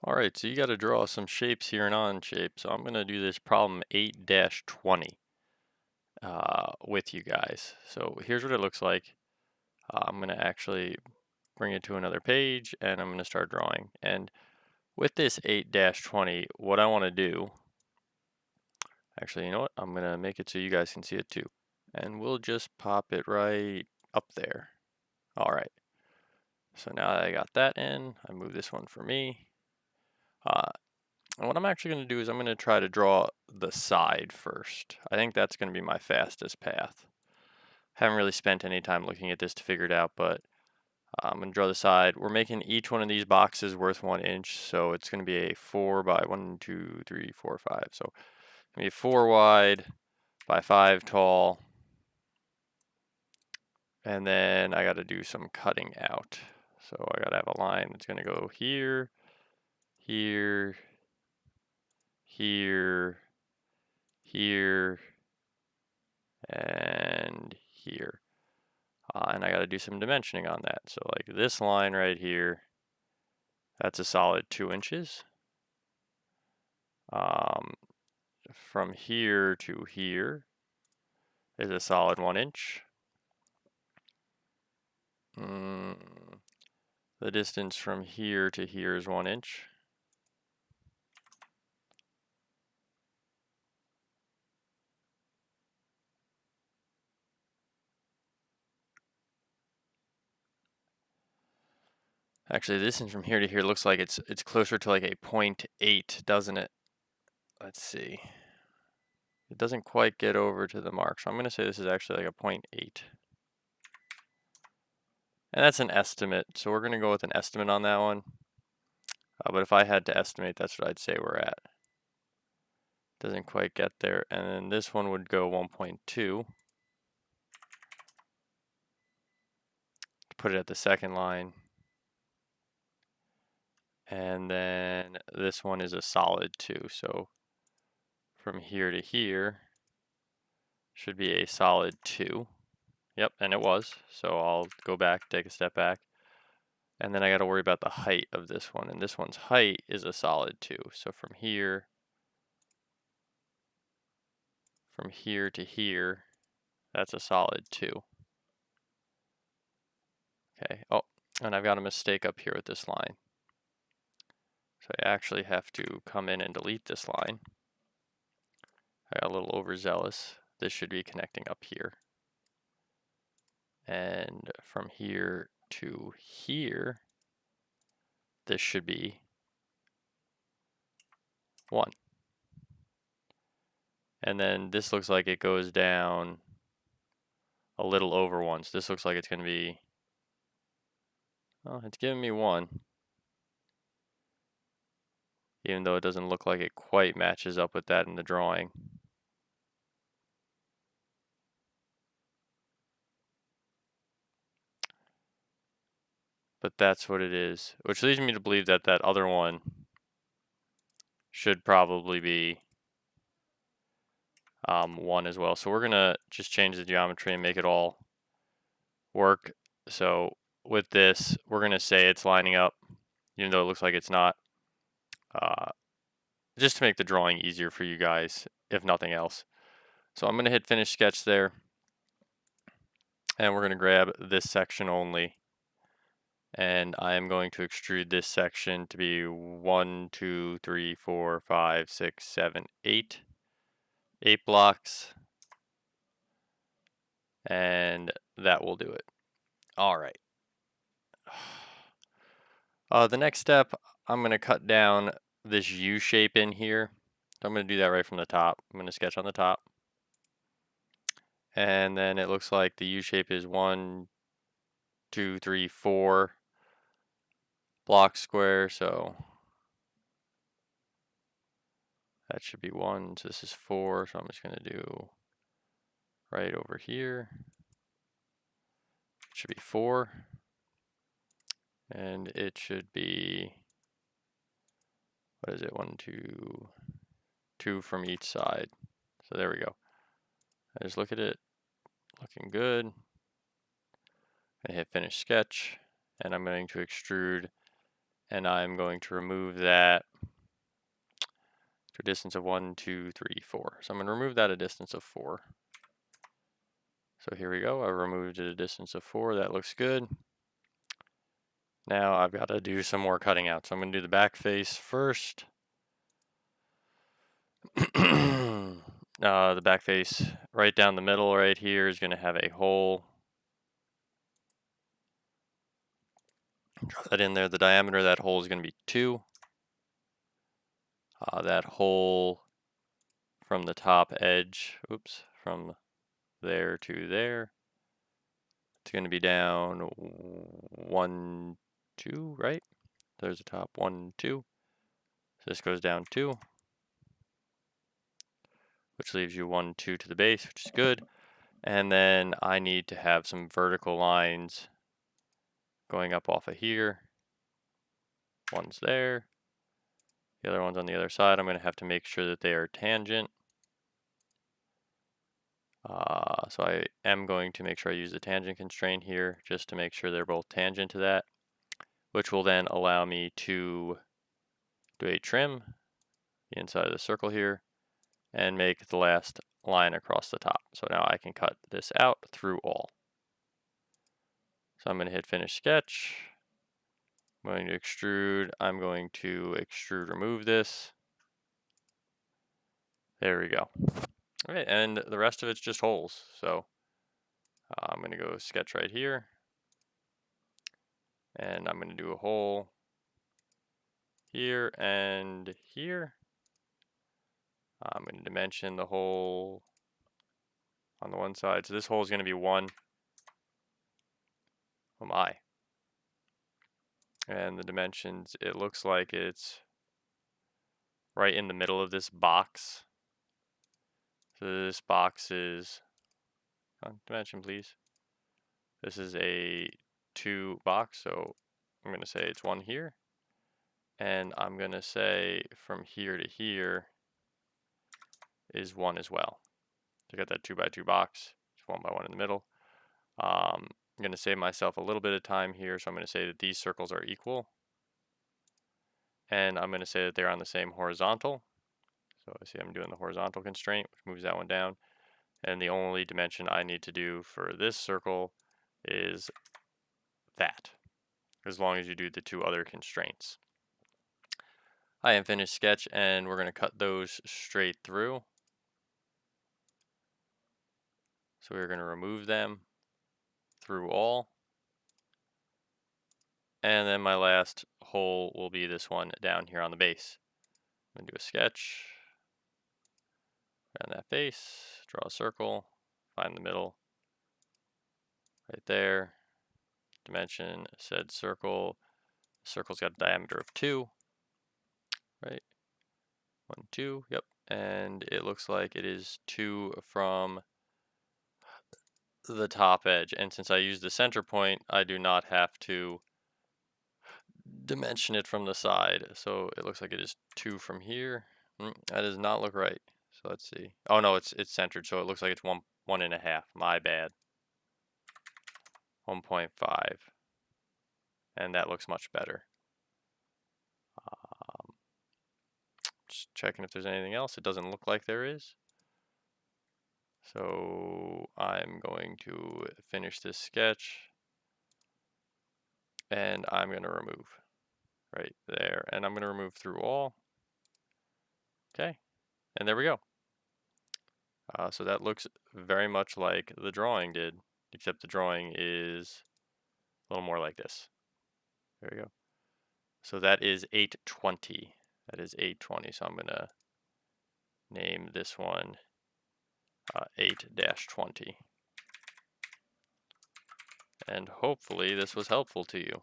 Alright, so you got to draw some shapes here in Onshape. So I'm going to do this problem 8-20 with you guys. So here's what it looks like. I'm going to actually bring it to another page and I'm going to start drawing. And with this 8-20, what I want to do, actually, you know what? I'm going to make it so you guys can see it too. And we'll just pop it right up there. Alright, so now that I got that in, I move this one for me. And what I'm actually going to do is I'm going to try to draw the side first. I think that's going to be my fastest path. Haven't really spent any time looking at this to figure it out, but I'm going to draw the side. We're making each one of these boxes worth 1 inch, so it's going to be a 4 by 1, 2, 3, 4, 5. So it's going to be 4 wide by 5 tall. And then I got to do some cutting out. So I got to have a line that's going to go here, here, here, here, and here. And I got to do some dimensioning on that. So like this line right here, that's a solid 2 inches. From here to here is a solid 1 inch. The distance from here to here is 1 inch. Actually, the distance from here to here looks like it's closer to like a 0.8, doesn't it? Let's see. It doesn't quite get over to the mark, so I'm going to say this is actually like a 0.8. And that's an estimate, so we're going to go with an estimate on that one. But if I had to estimate, that's what I'd say we're at. Doesn't quite get there. And then this one would go 1.2. Put it at the second line. And then this one is a solid 2. So from here to here should be a solid 2. Yep, and it was. So I'll go back, take a step back. And then I got to worry about the height of this one. And this one's height is a solid 2. So from here to here, that's a solid 2. Okay, oh, and I've got a mistake up here with this line. So I actually have to come in and delete this line. I got a little overzealous. This should be connecting up here. And from here to here, this should be 1. And then this looks like it goes down a little over 1. So this looks like it's going to be, well, it's giving me 1. Even though it doesn't look like it quite matches up with that in the drawing. But that's what it is, which leads me to believe that that other one should probably be 1 as well. So we're going to just change the geometry and make it all work. So with this, we're going to say it's lining up, even though it looks like it's not, just to make the drawing easier for you guys, if nothing else. So I'm going to hit finish sketch there, and we're going to grab this section only. And I am going to extrude this section to be 1, 2, 3, 4, 5, 6, 7, 8. 8 blocks. And that will do it. All right. The next step, I'm going to cut down this U shape in here. So I'm going to do that right from the top. I'm going to sketch on the top. And then it looks like the U shape is 1, 2, 3, 4 block square. So that should be 1. So this is 4. So I'm just going to do right over here. It should be 4. And it should be, what is it? 1, 2, 2 from each side. So there we go. I just look at it, looking good. I hit finish sketch, and I'm going to extrude and I'm going to remove that to a distance of 1, 2, 3, 4. So I'm going to remove that a distance of 4. So here we go. I removed it a distance of 4. That looks good. Now I've got to do some more cutting out. So I'm going to do the back face first. The back face right down the middle right here is going to have a hole. Draw that in there. The diameter of that hole is going to be 2. That hole from the top edge, from there to there, it's going to be down 1, 2, right? There's the top 1, 2. So this goes down 2, which leaves you 1, 2 to the base, which is good. And then I need to have some vertical lines going up off of here. One's there. The other one's on the other side. I'm going to have to make sure that they are tangent. So I am going to make sure I use the tangent constraint here just to make sure they're both tangent to that, which will then allow me to do a trim the inside of the circle here and make the last line across the top. So now I can cut this out through all. So I'm going to hit finish sketch. I'm going to extrude. I'm going to extrude remove this. There we go. Okay, and the rest of it's just holes. So I'm going to go sketch right here. And I'm going to do a hole here and here. I'm going to dimension the hole on the one side. So this hole is going to be 1. Oh my. And the dimensions, it looks like it's right in the middle of this box. So this box is, dimension please. This is a 2 box, so I'm going to say it's 1 here. And I'm going to say from here to here is 1 as well. To get that 2 by 2 box, it's 1 by 1 in the middle. I'm going to save myself a little bit of time here, so I'm going to say that these circles are equal. And I'm going to say that they're on the same horizontal. So I see I'm doing the horizontal constraint, which moves that one down. And the only dimension I need to do for this circle is that, as long as you do the 2 other constraints. I am finished sketch, and we're going to cut those straight through. So we're going to remove them through all. And then my last hole will be this one down here on the base. I'm going to do a sketch around that face, draw a circle, find the middle right there, dimension said circle. The circle's got a diameter of 2, right? 1, 2, yep. And it looks like it is 2 from the top edge. And since I use the center point, I do not have to dimension it from the side. So it looks like it is 2 from here. That does not look right. So let's see. Oh no, it's centered, so it looks like it's 1.5. My bad. 1.5. And that looks much better. Just checking if there's anything else. It doesn't look like there is. So I'm going to finish this sketch. And I'm going to remove right there. And I'm going to remove through all. Okay. And there we go. So that looks very much like the drawing did, except the drawing is a little more like this. There we go. So that is 820. That is 820. So I'm going to name this one 8-20. And hopefully this was helpful to you.